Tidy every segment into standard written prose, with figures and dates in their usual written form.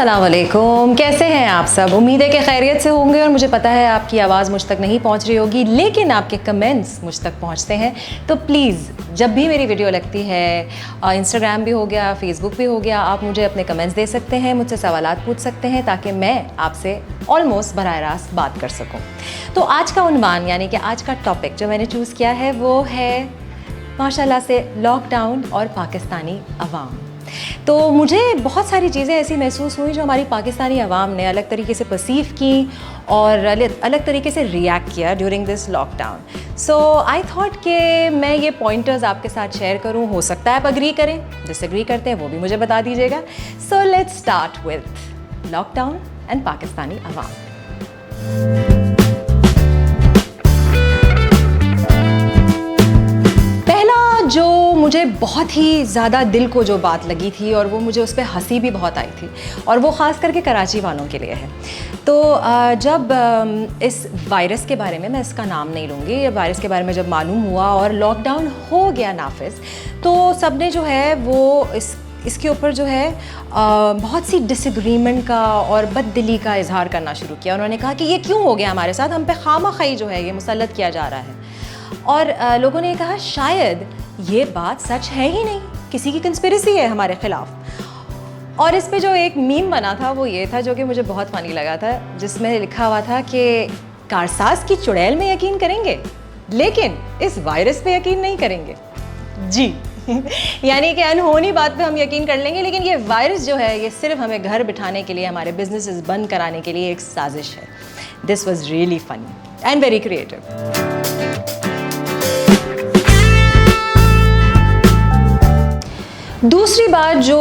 अस्सलामुअलैकुम, कैसे हैं आप सब। उम्मीद है कि खैरियत से होंगे और मुझे पता है आपकी आवाज़ मुझ तक नहीं पहुंच रही होगी, लेकिन आपके कमेंट्स मुझ तक पहुंचते हैं। तो प्लीज़ जब भी मेरी वीडियो लगती है, इंस्टाग्राम भी हो गया, फेसबुक भी हो गया, आप मुझे अपने कमेंट्स दे सकते हैं, मुझसे सवालात पूछ सकते हैं ताकि मैं आपसे ऑलमोस्ट बराह रास्त बात कर सकूँ। तो आज का उन्वान यानी कि आज का टॉपिक जो मैंने चूज़ किया है वो है माशाल्लाह से लॉकडाउन और पाकिस्तानी अवाम। तो मुझे बहुत सारी चीज़ें ऐसी महसूस हुई जो हमारी पाकिस्तानी अवाम ने अलग तरीके से परसीव की और अलग तरीके से रिएक्ट किया during this lockdown. So I thought कि मैं ये पॉइंटर्स आपके साथ शेयर करूं। हो सकता है आप अग्री करें, डिसएग्री करते हैं वो भी मुझे बता दीजिएगा। So let's start with lockdown and Pakistani अवाम। जो मुझे बहुत ही ज़्यादा दिल को जो बात लगी थी और वो मुझे उस पर हंसी भी बहुत आई थी और वो ख़ास करके कराची वालों के लिए है। तो जब इस वायरस के बारे में, मैं इसका नाम नहीं लूँगी, ये वायरस के बारे में जब मालूम हुआ और लॉकडाउन हो गया नाफिज, तो सब ने जो है वो इसके ऊपर जो है बहुत सी डिसएग्रीमेंट का और बददिली का इजहार करना शुरू किया। उन्होंने कहा कि ये क्यों हो गया हमारे साथ, हम पे खामखी जो है ये मुसल्लत किया जा रहा है। और लोगों ने कहा शायद ये बात सच है ही नहीं, किसी की कंस्पिरेसी है हमारे ख़िलाफ़। और इस पे जो एक मीम बना था वो ये था, जो कि मुझे बहुत फ़नी लगा था, जिसमें लिखा हुआ था कि कारसाज की चुड़ैल में यकीन करेंगे लेकिन इस वायरस पे यकीन नहीं करेंगे जी। यानी कि अनहोनी बात पे हम यकीन कर लेंगे, लेकिन ये वायरस जो है ये सिर्फ हमें घर बिठाने के लिए, हमारे बिजनेसेस बंद कराने के लिए एक साजिश है। This was really funny and very creative. दूसरी बात जो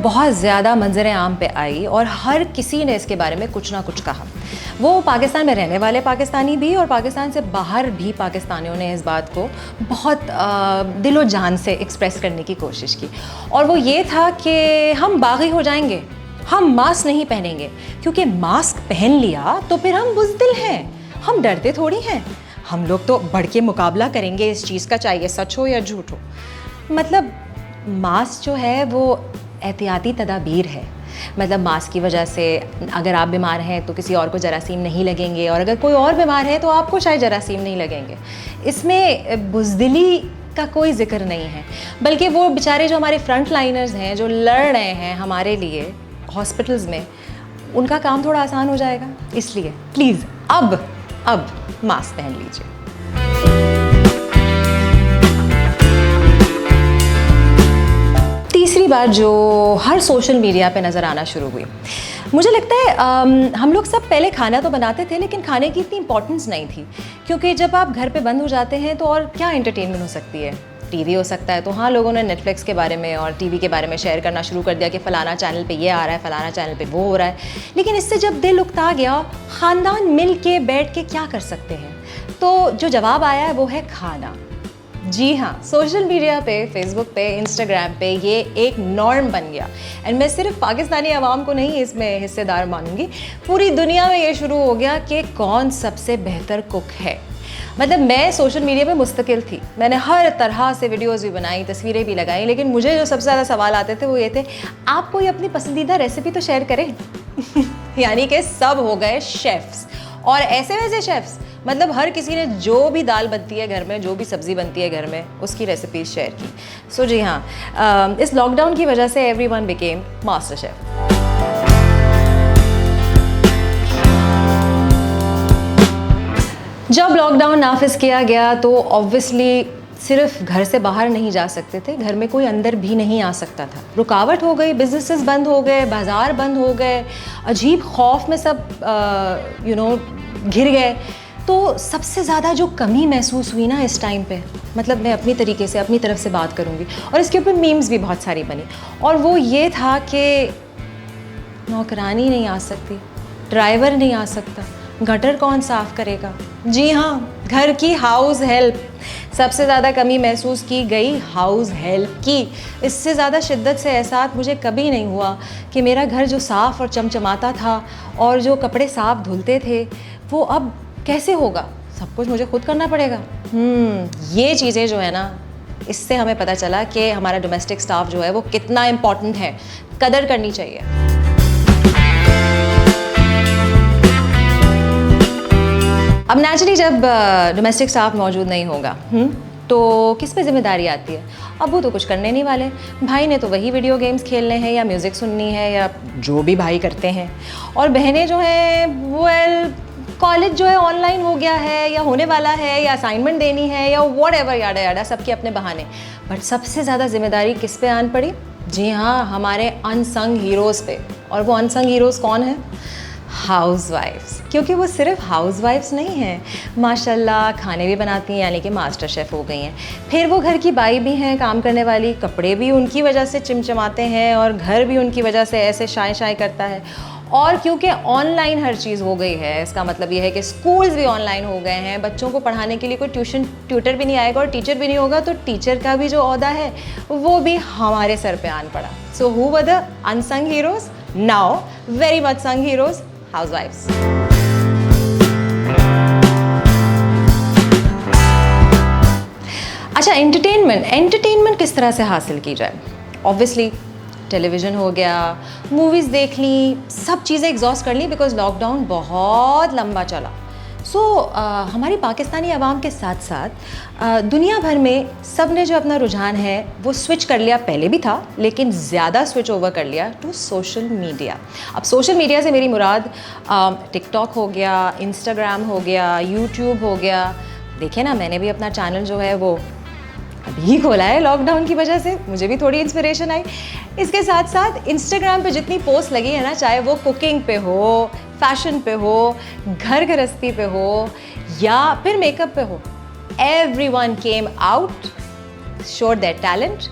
बहुत ज़्यादा मंजर आम पे आई और हर किसी ने इसके बारे में कुछ ना कुछ कहा, वो पाकिस्तान में रहने वाले पाकिस्तानी भी और पाकिस्तान से बाहर भी पाकिस्तानियों ने इस बात को बहुत दिलो जान से एक्सप्रेस करने की कोशिश की। और वो ये था कि हम बागी हो जाएंगे, हम मास्क नहीं पहनेंगे, क्योंकि मास्क पहन लिया तो फिर हम बुज़दिल हैं, हम डरते थोड़ी हैं, हम लोग तो बढ़ के मुकाबला करेंगे इस चीज़ का, चाहे सच हो या झूठ हो। मतलब मास्क जो है वो एहतियाती तदाबीर है। मतलब मास्क की वजह से अगर आप बीमार हैं तो किसी और को जरासीम नहीं लगेंगे, और अगर कोई और बीमार है तो आपको शायद जरासीम नहीं लगेंगे। इसमें बुज़दिली का कोई ज़िक्र नहीं है, बल्कि वो बेचारे जो हमारे फ्रंट लाइनर्स हैं, जो लड़ रहे हैं हमारे लिए हॉस्पिटल्स में, उनका काम थोड़ा आसान हो जाएगा। इसलिए प्लीज़ अब मास्क पहन लीजिए। तीसरी बात जो हर सोशल मीडिया पे नज़र आना शुरू हुई, मुझे लगता है हम लोग सब पहले खाना तो बनाते थे लेकिन खाने की इतनी इंपॉर्टेंस नहीं थी, क्योंकि जब आप घर पे बंद हो जाते हैं तो और क्या एंटरटेनमेंट हो सकती है। टीवी हो सकता है, तो हाँ लोगों ने नेटफ्लिक्स के बारे में और टीवी के बारे में शेयर करना शुरू कर दिया कि फ़लाना चैनल पे ये आ रहा है, फ़लाना चैनल पे वो हो रहा है। लेकिन इससे जब दिल उकता गया, ख़ानदान मिल के बैठ के क्या कर सकते हैं, तो जो जवाब आया है वो है खाना। जी हाँ, सोशल मीडिया पे, फेसबुक पे, इंस्टाग्राम पे ये एक नॉर्म बन गया। एंड मैं सिर्फ पाकिस्तानी अवाम को नहीं इसमें हिस्सेदार मानूंगी, पूरी दुनिया में ये शुरू हो गया कि कौन सबसे बेहतर कुक है। मतलब मैं सोशल मीडिया पे मुस्तकिल थी, मैंने हर तरह से वीडियोस भी बनाई, तस्वीरें भी लगाई, लेकिन मुझे जो सबसे ज़्यादा सवाल आते थे वो ये थे, आप कोई अपनी पसंदीदा रेसिपी तो शेयर करें। यानी कि सब हो गए शेफ़्स, और ऐसे वैसे शेफ़्स, मतलब हर किसी ने जो भी दाल बनती है घर में, जो भी सब्ज़ी बनती है घर में, उसकी रेसिपी शेयर की। सो जी हाँ, इस लॉकडाउन की वजह से एवरीवन बिकेम मास्टर शेफ़। जब लॉकडाउन नाफिज किया गया तो ऑब्वियसली सिर्फ घर से बाहर नहीं जा सकते थे, घर में कोई अंदर भी नहीं आ सकता था। रुकावट हो गई, बिजनेसेस बंद हो गए, बाज़ार बंद हो गए, अजीब खौफ में सब घिर गए। तो सबसे ज़्यादा जो कमी महसूस हुई ना इस टाइम पे, मतलब मैं अपनी तरीके से, अपनी तरफ से बात करूँगी, और इसके ऊपर मीम्स भी बहुत सारी बनी, और वो ये था कि नौकरानी नहीं आ सकती, ड्राइवर नहीं आ सकता, गटर कौन साफ़ करेगा। जी हाँ, घर की हाउस हेल्प, सबसे ज़्यादा कमी महसूस की गई हाउस हेल्प की। इससे ज़्यादा शिद्दत से एहसास मुझे कभी नहीं हुआ कि मेरा घर जो साफ़ और चमचमाता था और जो कपड़े साफ़ धुलते थे वो अब कैसे होगा, सब कुछ मुझे खुद करना पड़ेगा। ये चीज़ें जो है ना, इससे हमें पता चला कि हमारा डोमेस्टिक स्टाफ जो है वो कितना इम्पॉर्टेंट है, कदर करनी चाहिए। अब नेचुरली जब डोमेस्टिक स्टाफ मौजूद नहीं होगा तो किस पे जिम्मेदारी आती है? अब वो तो कुछ करने नहीं वाले, भाई ने तो वही वीडियो गेम्स खेलने हैं या म्यूज़िक सुननी है या जो भी भाई करते हैं, और बहनें जो हैं वेल कॉलेज जो है ऑनलाइन हो गया है या होने वाला है या असाइनमेंट देनी है या व्हाटएवर, याडा याडा, सबके अपने बहाने। बट सबसे ज़्यादा जिम्मेदारी किस पे आन पड़ी? जी हाँ, हमारे अनसंग हीरोज़ पे। और वो अनसंग हीरोज़ कौन है? हाउसवाइफ्स। क्योंकि वो सिर्फ हाउसवाइफ्स नहीं हैं, माशाल्लाह खाने भी बनाती हैं, यानी कि मास्टर शेफ़ हो गई हैं। फिर वो घर की बाई भी हैं, काम करने वाली, कपड़े भी उनकी वजह से चिमचमाते हैं और घर भी उनकी वजह से ऐसे शाय शाय करता है। और क्योंकि ऑनलाइन हर चीज़ हो गई है, इसका मतलब ये है कि स्कूल्स भी ऑनलाइन हो गए हैं, बच्चों को पढ़ाने के लिए कोई ट्यूटर भी नहीं आएगा और टीचर भी नहीं होगा, तो टीचर का भी जो ओहदा है वो भी हमारे सर पे आन पड़ा। So who were the unsung heroes? Now very much संग हीरोज़, हाउसवाइफ्स। अच्छा, एंटरटेनमेंट किस तरह से हासिल की जाए? ऑब्वियसली टेलीविज़न हो गया, मूवीज़ देख ली, सब चीज़ें एग्जॉस्ट कर ली बिकॉज लॉकडाउन बहुत लंबा चला। सो हमारी पाकिस्तानी आवाम के साथ साथ दुनिया भर में सब ने जो अपना रुझान है वो स्विच कर लिया, पहले भी था लेकिन ज़्यादा स्विच ओवर कर लिया टू सोशल मीडिया। अब सोशल मीडिया से मेरी मुराद टिकटॉक हो गया, इंस्टाग्राम हो गया, यूट्यूब हो गया। देखिए ना, मैंने भी अपना चैनल जो है वो अभी खोला है लॉकडाउन की वजह से, मुझे भी थोड़ी इंस्पिरेशन आई। इसके साथ साथ इंस्टाग्राम पे जितनी पोस्ट लगी है ना, चाहे वो कुकिंग पे हो, फैशन पे हो, घर गृहस्थी पे हो या फिर मेकअप पे हो, everyone came out, showed their talent.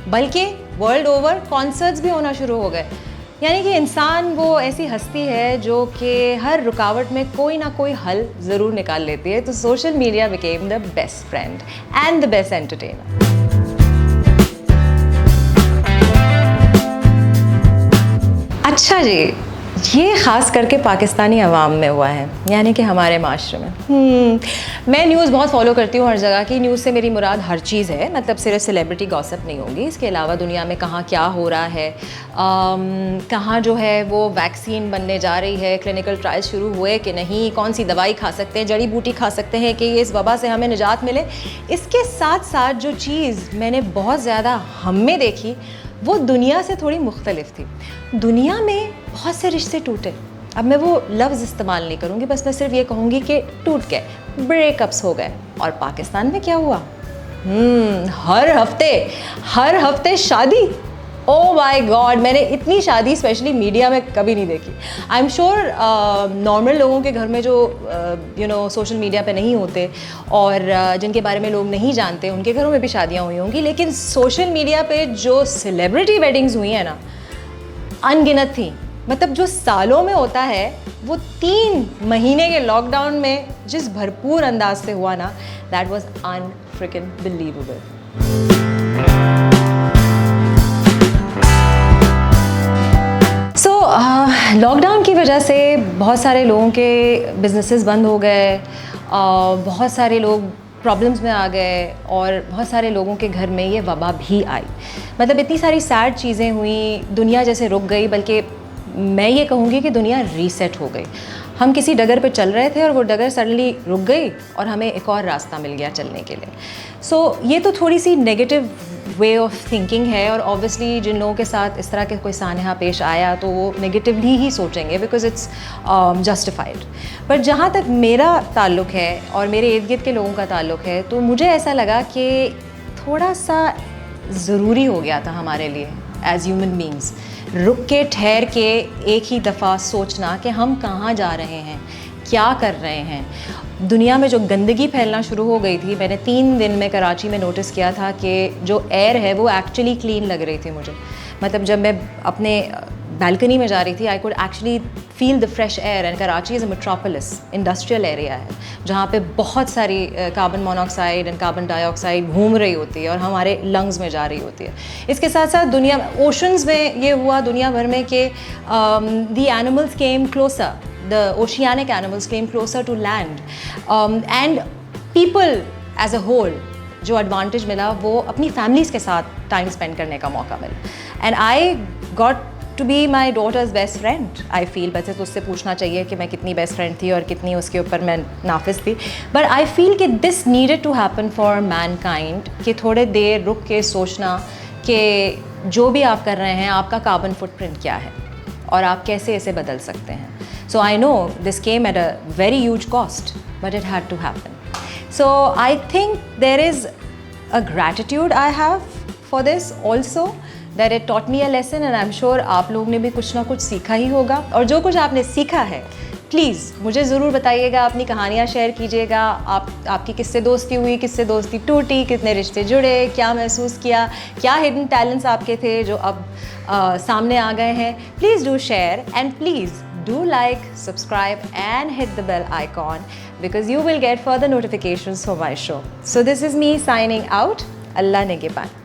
बल्कि वर्ल्ड ओवर कॉन्सर्ट्स भी होना शुरू हो गए। यानी कि इंसान वो ऐसी हस्ती है जो कि हर रुकावट में कोई ना कोई हल ज़रूर निकाल लेती है। तो social media became the best friend and the best entertainer. अच्छा जी, ये ख़ास करके पाकिस्तानी अवाम में हुआ है, यानी कि हमारे माशरे में। मैं न्यूज़ बहुत फॉलो करती हूँ हर जगह की। न्यूज़ से मेरी मुराद हर चीज़ है, मतलब सिर्फ सेलिब्रिटी गॉसिप नहीं होगी, इसके अलावा दुनिया में कहाँ क्या हो रहा है, कहाँ जो है वो वैक्सीन बनने जा रही है, क्लिनिकल ट्रायल शुरू हुए कि नहीं, कौन सी दवाई खा सकते हैं, जड़ी बूटी खा सकते हैं कि इस वबा से हमें निजात मिले। इसके साथ साथ जो चीज़ मैंने बहुत ज़्यादा हम में देखी वो दुनिया से थोड़ी मुख्तलिफ थी। दुनिया में बहुत से रिश्ते टूटे। अब मैं वो लफ्ज़ इस्तेमाल नहीं करूँगी, बस मैं सिर्फ ये कहूँगी कि टूट गए, ब्रेकअप्स हो गए। और पाकिस्तान में क्या हुआ? हर हफ्ते शादी। ओह माय गॉड, मैंने इतनी शादी स्पेशली मीडिया में कभी नहीं देखी। आई एम श्योर नॉर्मल लोगों के घर में जो सोशल मीडिया पे नहीं होते और जिनके बारे में लोग नहीं जानते, उनके घरों में भी शादियाँ हुई होंगी, लेकिन सोशल मीडिया पे जो सेलिब्रिटी वेडिंग्स हुई हैं ना, अनगिनत थी। मतलब जो सालों में होता है वो 3 महीने के लॉकडाउन में जिस भरपूर अंदाज से हुआ ना, दैट वाज अनफ्रिकन बिलीवेबल। लॉकडाउन की वजह से बहुत सारे लोगों के बिजनेसेस बंद हो गए, बहुत सारे लोग प्रॉब्लम्स में आ गए और बहुत सारे लोगों के घर में ये वबा भी आई। मतलब इतनी सारी सैड चीज़ें हुई, दुनिया जैसे रुक गई, बल्कि मैं ये कहूँगी कि दुनिया रीसेट हो गई। हम किसी डगर पे चल रहे थे और वो डगर सडनली रुक गई और हमें एक और रास्ता मिल गया चलने के लिए। सो ये तो थोड़ी सी नेगेटिव वे ऑफ थिंकिंग है, और ऑब्वियसली जिन लोगों के साथ इस तरह के कोई सानहा पेश आया तो वो नेगेटिवली ही सोचेंगे बिकॉज इट्स जस्टिफाइड। पर जहाँ तक मेरा ताल्लुक़ है और मेरे इर्द गिर्द के लोगों का ताल्लुक़ है, तो मुझे ऐसा लगा कि थोड़ा सा ज़रूरी हो गया था हमारे लिए एज ह्यूमन बींग्स रुक के, ठहर के एक ही दफ़ा सोचना कि हम कहाँ जा रहे हैं, क्या कर रहे हैं। दुनिया में जो गंदगी फैलना शुरू हो गई थी, मैंने 3 दिन में कराची में नोटिस किया था कि जो एयर है वो एक्चुअली क्लीन लग रही थी मुझे। मतलब जब मैं अपने बालकनी में जा रही थी, I could actually feel the fresh air. And Karachi is a metropolis, industrial area है जहाँ पे बहुत सारी carbon monoxide and carbon dioxide घूम रही होती है और हमारे लंग्स में जा रही होती है। इसके साथ साथ दुनिया ओशंस में ये हुआ दुनिया भर में कि the animals came closer, the oceanic animals came closer to land, and people as a whole जो एडवांटेज मिला वो अपनी फैमिलीज़ के साथ टाइम स्पेंड करने का मौका मिला। And I got to be my daughter's best friend I feel. वैसे तो उससे पूछना चाहिए कि मैं कितनी बेस्ट फ्रेंड थी और कितनी उसके ऊपर मैं नाफिस थी, बट आई फील कि this needed to happen for mankind, कि थोड़े देर रुक के सोचना कि जो भी आप कर रहे हैं आपका कार्बन फुटप्रिंट क्या है और आप कैसे इसे बदल सकते हैं। So I know this came at a very huge cost, but it had to happen. So I think there is a gratitude I have for this also, that it taught me a lesson, and I'm sure आप लोग ने भी कुछ ना कुछ सीखा ही होगा। और जो कुछ आपने सीखा है प्लीज़ मुझे ज़रूर बताइएगा, अपनी कहानियाँ शेयर कीजिएगा। आपकी किससे दोस्ती हुई, किससे दोस्ती टूटी, कितने रिश्ते जुड़े, क्या महसूस किया, क्या हिडन टैलेंट्स आपके थे जो अब सामने आ गए हैं। Please do share and please do like, subscribe and hit the bell icon because you will get further notifications for my show. So this is me signing out. Allah Negeban.